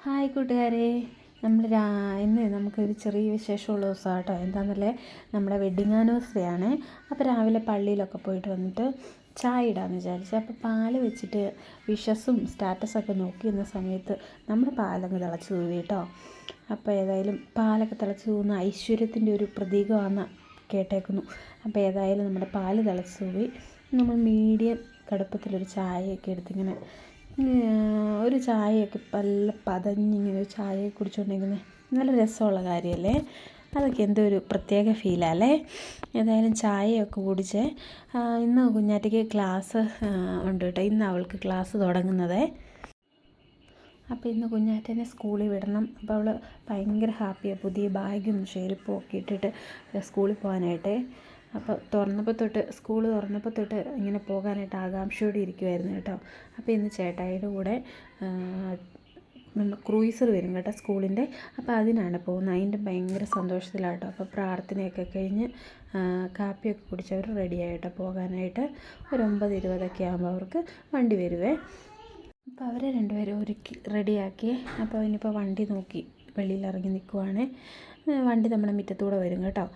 Hi കൂട്ടുകാരെ, നമ്മൾ ഇന്ന് നമുക്കൊരു ചെറിയ വിശേഷമുള്ള ദിവസമാണ് കേട്ടോ. എന്താണെന്നല്ലേ, നമ്മുടെ വെഡ്ഡിങ് ആനിവേഴ്സറി ആണ്. അപ്പോൾ രാവിലെ പള്ളിയിലൊക്കെ പോയിട്ട് വന്നിട്ട് ചായ ഇടാമെന്ന് വിചാരിച്ചു. അപ്പോൾ പാല് വെച്ചിട്ട് വിഷസും സ്റ്റാറ്റസൊക്കെ നോക്കി നിന്ന സമയത്ത് നമ്മുടെ പാലങ്ങ് തിളച്ച് തൂവി കേട്ടോ. അപ്പോൾ ഏതായാലും പാലൊക്കെ തിളച്ച് തൂവുന്ന ഐശ്വര്യത്തിൻ്റെ ഒരു പ്രതീകമാണെന്ന് കേട്ടേക്കുന്നു. അപ്പോൾ ഏതായാലും നമ്മുടെ പാല് തിളച്ച് തൂവി നമ്മൾ മീഡിയം കടുപ്പത്തിലൊരു ചായയൊക്കെ എടുത്തിങ്ങനെ ഒരു ചായയൊക്കെ നല്ല പതഞ്ഞിങ്ങനെ ഒരു ചായ കുടിച്ചുകൊണ്ടിരിക്കുന്നത് നല്ല രസമുള്ള കാര്യമല്ലേ. അതൊക്കെ എന്തോ ഒരു പ്രത്യേക ഫീലല്ലേ. ഏതായാലും ചായയൊക്കെ കുടിച്ച് ഇന്ന് കുഞ്ഞാറ്റയ്ക്ക് ക്ലാസ് ഉണ്ട് കേട്ടോ. ഇന്ന് അവൾക്ക് ക്ലാസ് തുടങ്ങുന്നത്. അപ്പോൾ ഇന്ന് കുഞ്ഞാറ്റേനെ സ്കൂളിൽ വിടണം. അപ്പോൾ അവൾ ഭയങ്കര ഹാപ്പിയാണ്, പുതിയ ബാഗും ചെരുപ്പും ഒക്കെ ഇട്ടിട്ട് സ്കൂളിൽ പോകാനായിട്ട്. അപ്പോൾ സ്കൂൾ തുറന്നപ്പോൾ തൊട്ട് ഇങ്ങനെ പോകാനായിട്ട് ആകാംക്ഷയോടെ ഇരിക്കുമായിരുന്നു കേട്ടോ. അപ്പോൾ ഇന്ന് ചേട്ടായിയുടെ കൂടെ ക്രൂയിസർ വരും കേട്ടോ സ്കൂളിൻ്റെ. അപ്പോൾ അതിനാണ് പോകുന്നത്. അതിൻ്റെ ഭയങ്കര സന്തോഷത്തിലാട്ടോ. അപ്പോൾ പ്രാർത്ഥനയൊക്കെ കഴിഞ്ഞ് കാപ്പിയൊക്കെ കുടിച്ചവർ റെഡിയായിട്ടോ പോകാനായിട്ട്. ഒരു 9:20 ആകുമ്പോൾ അവർക്ക് വണ്ടി വരുവേ. അപ്പോൾ അവരെ രണ്ടുപേരും ഒരുക്കി റെഡിയാക്കി. അപ്പോൾ ഇനിയിപ്പോൾ വണ്ടി നോക്കി വെളിയിൽ ഇറങ്ങി നിൽക്കുവാണ്. വണ്ടി നമ്മുടെ മുറ്റത്തൂടെ വരും കേട്ടോ.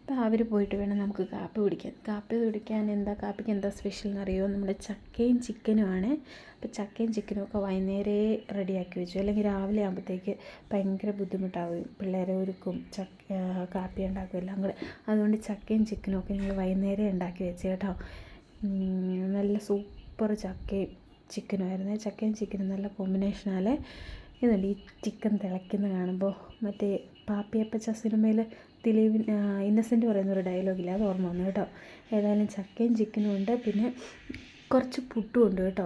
അപ്പോൾ അവർ പോയിട്ട് വേണം നമുക്ക് കാപ്പി കുടിക്കാൻ. കാപ്പിക്ക് എന്താ സ്പെഷ്യൽ എന്നറിയുമോ? നമ്മുടെ ചക്കയും ചിക്കനുമാണ്. അപ്പോൾ ചക്കയും ചിക്കനും ഒക്കെ വൈകുന്നേരമേ റെഡിയാക്കി വെച്ചു, അല്ലെങ്കിൽ രാവിലെ ആകുമ്പോഴത്തേക്ക് ഭയങ്കര ബുദ്ധിമുട്ടാകും. പിള്ളേരെ ഒരുക്കും കാപ്പി ഉണ്ടാക്കും എല്ലാം കൂടെ. അതുകൊണ്ട് ചക്കയും ചിക്കനും ഒക്കെ ഞങ്ങൾ വൈകുന്നേരം ഉണ്ടാക്കി വെച്ചു കേട്ടോ. നല്ല സൂപ്പർ ചക്കയും ചിക്കനുമായിരുന്നു. ചക്കയും ചിക്കനും നല്ല കോമ്പിനേഷനാലേ. ഇതുണ്ട് ഈ ചിക്കൻ തിളയ്ക്കുന്ന കാണുമ്പോൾ മറ്റേ പാപ്പിയപ്പച്ച സിനിമയിൽ ഇന്നസെൻ്റ് പറയുന്നൊരു ഡയലോഗില്ല, അത് ഓർമ്മ വന്നു കേട്ടോ. ഏതായാലും ചക്കയും ചിക്കനും ഉണ്ട്, പിന്നെ കുറച്ച് പുട്ടും ഉണ്ട് കേട്ടോ.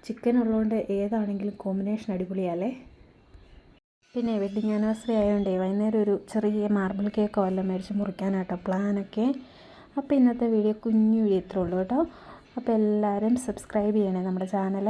ചിക്കൻ ഉള്ളതുകൊണ്ട് ഏതാണെങ്കിലും കോമ്പിനേഷൻ അടിപൊളിയാലേ. പിന്നെ വെഡ്ഡിങ് ആനിവേഴ്സറി ആയതുകൊണ്ടേ വൈകുന്നേരം ഒരു ചെറിയ മാർബിൾ കേക്കോ എല്ലാം മേടിച്ച് മുറിക്കാനാട്ടോ പ്ലാനൊക്കെ. അപ്പോൾ ഇന്നത്തെ കുഞ്ഞു വീഡിയോ ഇത്രേ ഉള്ളൂ കേട്ടോ. അപ്പോൾ എല്ലാവരും സബ്സ്ക്രൈബ് ചെയ്യണേ നമ്മുടെ ചാനൽ.